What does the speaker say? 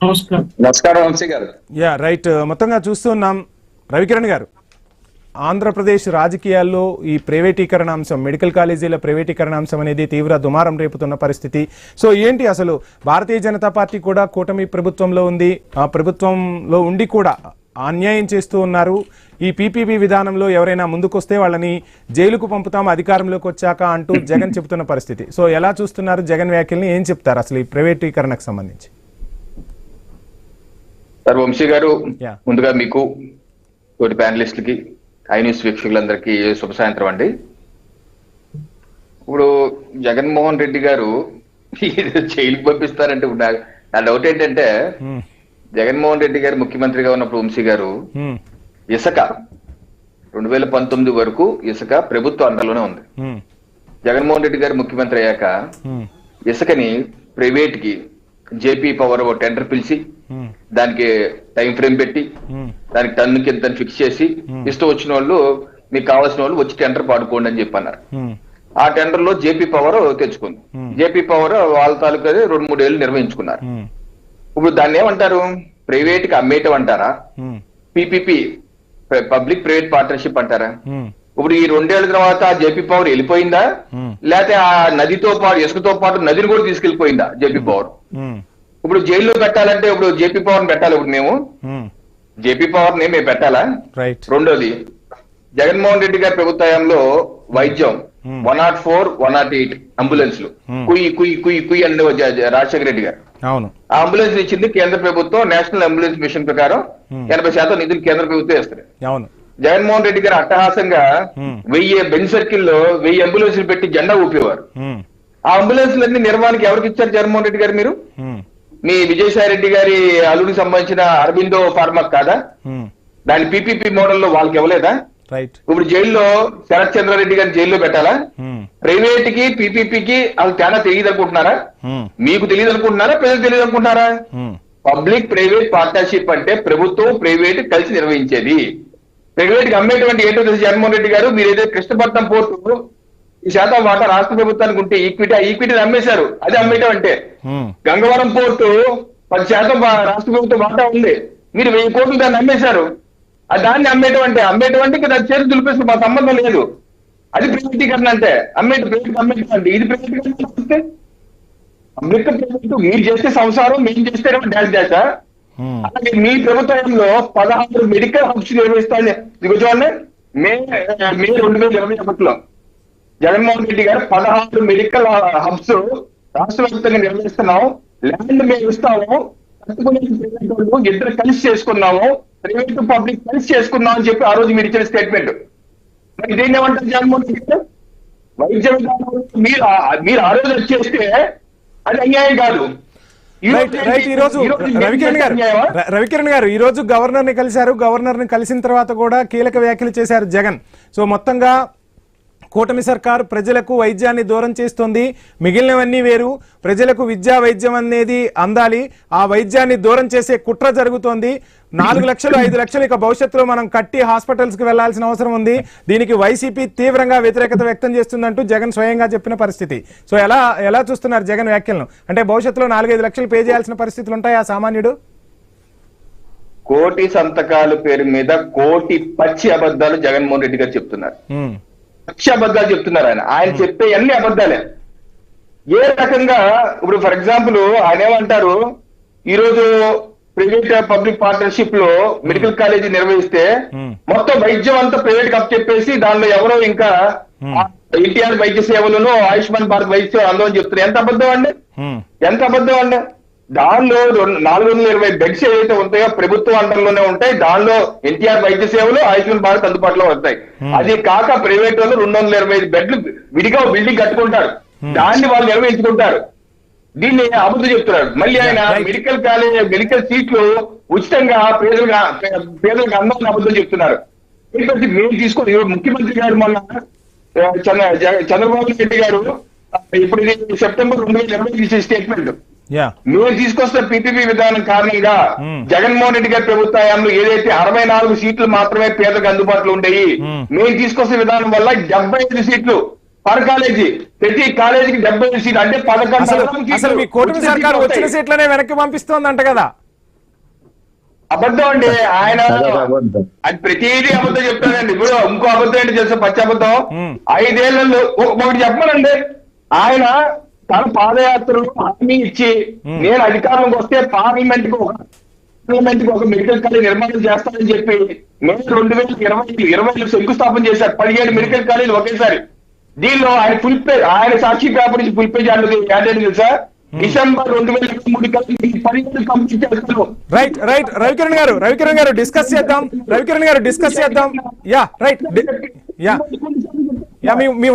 నమస్కారం వంశీ గారు. Yeah right. మొత్తంగా చూస్తున్నాం రవికిరణ్ గారు, ఆంధ్రప్రదేశ్ రాజకీయాల్లో ఈ ప్రైవేటీకరణ అంశం, మెడికల్ కాలేజీల ప్రైవేటీకరణ అంశం అనేది తీవ్ర దుమారం రేపుతున్న పరిస్థితి. సో ఏంటి అసలు భారతీయ జనతా పార్టీ కూడా కూటమి ప్రభుత్వంలో ఉంది, ఆ ప్రభుత్వంలో ఉండి కూడా అన్యాయం చేస్తూ ఉన్నారు. ఈ పీపీపీ విధానంలో ఎవరైనా ముందుకొస్తే వాళ్ళని జైలుకు పంపుతాం అధికారంలోకి వచ్చాక అంటూ జగన్ చెబుతున్న పరిస్థితి. సో ఎలా చూస్తున్నారు జగన్ వ్యాఖ్యల్ని, ఏం చెప్తారు అసలు ఈ ప్రైవేటీకరణకు సంబంధించి? సార్ వంశీ గారు, ముందుగా మీకు తోటి ప్యానలిస్టులకి ఐ న్యూస్ వీక్షకులందరికీ శుభ సాయంత్రం అండి. ఇప్పుడు జగన్మోహన్ రెడ్డి గారు జైలుకి పంపిస్తారంటే నా డౌట్ ఏంటంటే, జగన్మోహన్ రెడ్డి గారు ముఖ్యమంత్రిగా ఉన్నప్పుడు వంశీ గారు ఇసుక 2019 వరకు ఇసుక ప్రభుత్వ అండర్లోనే ఉంది. జగన్మోహన్ రెడ్డి గారు ముఖ్యమంత్రి అయ్యాక ఇసుకని ప్రైవేట్ కి జేపీ పవర్ టెండర్ పిలిచి దానికి టైం ఫ్రేమ్ పెట్టి దానికి టన్ను కింద ఫిక్స్ చేసి ఇష్టం వచ్చిన వాళ్ళు, మీకు కావాల్సిన వాళ్ళు వచ్చి టెండర్ పాడుకోండి అని చెప్పన్నారు. ఆ టెండర్ లో జేపీ పవర్ తెచ్చుకుంది. జేపీ పవర్ వాళ్ళ తాలూకా 2-3 ఏళ్ళు నిర్వహించుకున్నారు. ఇప్పుడు దాన్ని ఏమంటారు? ప్రైవేట్ కి అమ్మేయటం అంటారా, పీపీపీ పబ్లిక్ ప్రైవేట్ పార్ట్నర్షిప్ అంటారా? ఇప్పుడు ఈ 2 ఏళ్ల తర్వాత జేపీ పవర్ వెళ్ళిపోయిందా, లేకపోతే ఆ నదితో పాటు ఇసుకతో పాటు నదిని కూడా తీసుకెళ్లిపోయిందా జేపీ పవర్? ఇప్పుడు జైల్లో పెట్టాలంటే ఇప్పుడు జేపీ పవర్ పెట్టాలి. ఇప్పుడు మేము జేపీ పవర్ మేము పెట్టాలా? రెండోది, జగన్మోహన్ రెడ్డి గారి ప్రభుత్వంలో వైద్యం 104, 108 అంబులెన్స్లు కుయ్యి కుయ్యి కుయ్యి కుయ్యి అంటే రాజశేఖర రెడ్డి గారు ఆ అంబులెన్స్ ఇచ్చింది కేంద్ర ప్రభుత్వం. నేషనల్ అంబులెన్స్ మిషన్ ప్రకారం 80% నిధులు కేంద్ర ప్రభుత్వం ఇస్తారు. జగన్మోహన్ రెడ్డి గారు అట్టహాసంగా 1000 బెంచ్ సర్కిల్లో 1000 అంబులెన్స్లు పెట్టి జెండా ఊపేవారు. ఆ అంబులెన్స్లన్నీ నిర్మాణానికి ఎవరికి ఇచ్చారు జగన్మోహన్ రెడ్డి గారు? మీరు మీ విజయసాయి రెడ్డి గారి అల్లుడికి సంబంధించిన అరబిందో ఫార్మా కాదా? దాని పీపీపీ మోడల్లో వాళ్ళకి ఇవ్వలేదా? ఇప్పుడు జైల్లో శరత్ చంద్రారెడ్డి గారిని జైల్లో పెట్టాలా? ప్రైవేట్ కి పీపీపీకి అది తేడా తెలియదు అనుకుంటున్నారా? మీకు తెలియదు అనుకుంటున్నారా, ప్రజలు తెలియదు అనుకుంటున్నారా? పబ్లిక్ ప్రైవేట్ పార్ట్నర్షిప్ అంటే ప్రభుత్వం ప్రైవేట్ కలిసి నిర్వహించేది. ప్రైవేట్ కి అమ్మేటువంటి ఏంటో తెలిసి జగన్మోహన్ రెడ్డి గారు, మీరు ఏదైతే కృష్ణపట్నం పోర్టు ఈ శాతం వాటా రాష్ట్ర ప్రభుత్వానికి ఉంటే ఈక్విటీని అమ్మేశారు. అది అమ్మేయటం అంటే. గంగవరం పోర్టు 10% రాష్ట్ర ప్రభుత్వం వాటా ఉంది, మీరు 1000 కోట్లు దాన్ని అమ్మేశారు. దాన్ని అమ్మేయటం అంటే దాని చేతులు దులిపేసి మా సంబంధం లేదు. అది ప్రైవేటీకరణ అంటే. ప్రైవేట్ అమ్మేయటం అంటే ఇది ప్రైవేటీకరణ అంటే పబ్లిక్ ప్రైవేట్ మీరు చేస్తే సంసారం, మేము చేస్తే డాష్ డాషా? అలాగే మీ ప్రభుత్వంలో 16 మెడికల్ హబ్స్ నిర్వహిస్తాను. చూడండి, మే 2021లో జగన్మోహన్ రెడ్డి గారు 16 మెడికల్ హబ్స్ రాష్ట్ర వ్యాప్తంగా నిర్వహిస్తున్నాం. ల్యాండ్ మేము ఇస్తాము, ఇద్దరు కలిసి చేసుకున్నాము, ప్రైవేట్ పబ్లిక్ కలిసి చేసుకున్నాం అని చెప్పి ఆ రోజు మీరు ఇచ్చిన స్టేట్మెంట్. మరి ఇదేం ఏమంటారు జగన్మోహన్ రెడ్డి గారు? వైద్య విధానం మీరు ఆ రోజు చేస్తే అది అన్యాయం కాదు. రవికిరణ్ గారు ఈ రోజు గవర్నర్ ని కలిశారు. గవర్నర్ ని కలిసిన తర్వాత కూడా కీలక వ్యాఖ్యలు చేశారు జగన్. సో మొత్తంగా కూటమి సర్కారు ప్రజలకు వైద్యాన్ని దూరం చేస్తుంది, మిగిలినవన్నీ వేరు, ప్రజలకు విద్యా వైద్యం అనేది అందాలి, ఆ వైద్యాన్ని దూరం చేసే కుట్ర జరుగుతోంది. 4 లక్షలు 5 లక్షలు ఇక భవిష్యత్తులో మనం కట్టి హాస్పిటల్స్ కి వెళ్లాల్సిన అవసరం ఉంది. దీనికి వైసీపీ తీవ్రంగా వ్యతిరేకత వ్యక్తం చేస్తుందంటూ జగన్ స్వయంగా చెప్పిన పరిస్థితి. సో ఎలా చూస్తున్నారు జగన్ వ్యాఖ్యలను? అంటే భవిష్యత్తులో 4-5 లక్షలు పే చేయాల్సిన పరిస్థితులు ఉంటాయి ఆ సామాన్యుడు? కోటి సంతకాల పేరు మీద కోటి పచ్చి అబద్ధాలు జగన్మోహన్ రెడ్డి గారు చెప్తున్నారు. పచ్చి అబద్ధాలు చెప్తున్నారు. ఆయన చెప్పే అన్ని అబద్ధాలే. ఏ రకంగా ఇప్పుడు ఫర్ ఎగ్జాంపుల్ ఆయన ఏమంటారు, ఈ రోజు ప్రైవేట్ పబ్లిక్ పార్ట్నర్షిప్ లో మెడికల్ కాలేజీ నిర్వహిస్తే మొత్తం వైద్యం అంతా ప్రైవేట్ కప్ చెప్పేసి దానిలో ఎవరో ఇంకా ఎన్టీఆర్ వైద్య సేవలను ఆయుష్మాన్ భారత్ వైద్య సేవలు అందరూ చెప్తున్నారు. ఎంత అబద్ధం అండి, ఎంత అబద్ధం అండి. దానిలో 420 బెడ్స్ ఏవైతే ఉంటాయో ప్రభుత్వం అండర్లోనే ఉంటాయి. దానిలో ఎన్టీఆర్ వైద్య సేవలు ఆయుష్మాన్ భారత్ అందుబాటులో వస్తాయి. అది కాక ప్రైవేట్ వాళ్ళు 225 బెడ్లు విడిగా బిల్డింగ్ కట్టుకుంటారు, దాన్ని వాళ్ళు నిర్వహించుకుంటారు. దీన్ని అబద్ధం చెప్తున్నారు. మళ్ళీ ఆయన మెడికల్ కాలేజ్ మెడికల్ సీట్లు ఉచితంగా పేదలకు అందాలని అబద్ధం చెప్తున్నారు. మేము తీసుకొని ముఖ్యమంత్రి గారు మొన్న చంద్రబాబు నాయుడు గారు ఇప్పుడు ఇది సెప్టెంబర్ 2020 ఇచ్చే స్టేట్మెంట్, మేము తీసుకొస్తున్న పీపీపీ విధానం కారణంగా జగన్మోహన్ రెడ్డి గారి ప్రభుత్వంలో ఏదైతే 64 సీట్లు మాత్రమే పేదలకు అందుబాటులో ఉండేవి, మేము తీసుకొస్తున్న విధానం వల్ల 75 సీట్లు పర్ కాలేజీ, ప్రతి కాలేజీకి 75 సీట్లు అంటే 11 అసలు మీ కూటమి సర్కారు వచ్చిన సీట్లనే వెనక్కి పంపిస్తోందంట కదా? అబద్ధం అండి ఆయన. అదొక అబద్ధం. అది ప్రతిదీ అబద్ధం చెప్తానండి. ఇప్పుడు ఇంకో అబద్ధం ఏంటి తెలుసా? పచ్చి అబద్ధం. 5 ఏళ్లలో ఒకటి చెప్పమనండి. ఆయన తన పాదయాత్రలు హామీ ఇచ్చి నేను అధికారంలోకి వస్తే పార్లమెంట్ కు ఒక మెడికల్ కాలేజ్ నిర్మాణం చేస్తానని చెప్పి మే 2020లో శంకుస్థాపన చేశారు. 17 మెడికల్ కాలేజీలు ఒకేసారి. దీనిలో ఆయన ఫుల్ పేజ్, ఆయన సాక్షి పేపర్ నుంచి ఫుల్ పేజ్ యాడ్ తెలుసా? డిసెంబర్ 2023 కల్లా 10 కంప్లీట్ చేస్తారు. రైట్ రవికిరణ్ గారు డిస్కస్ చేద్దాం. యా రైట్ యా మీ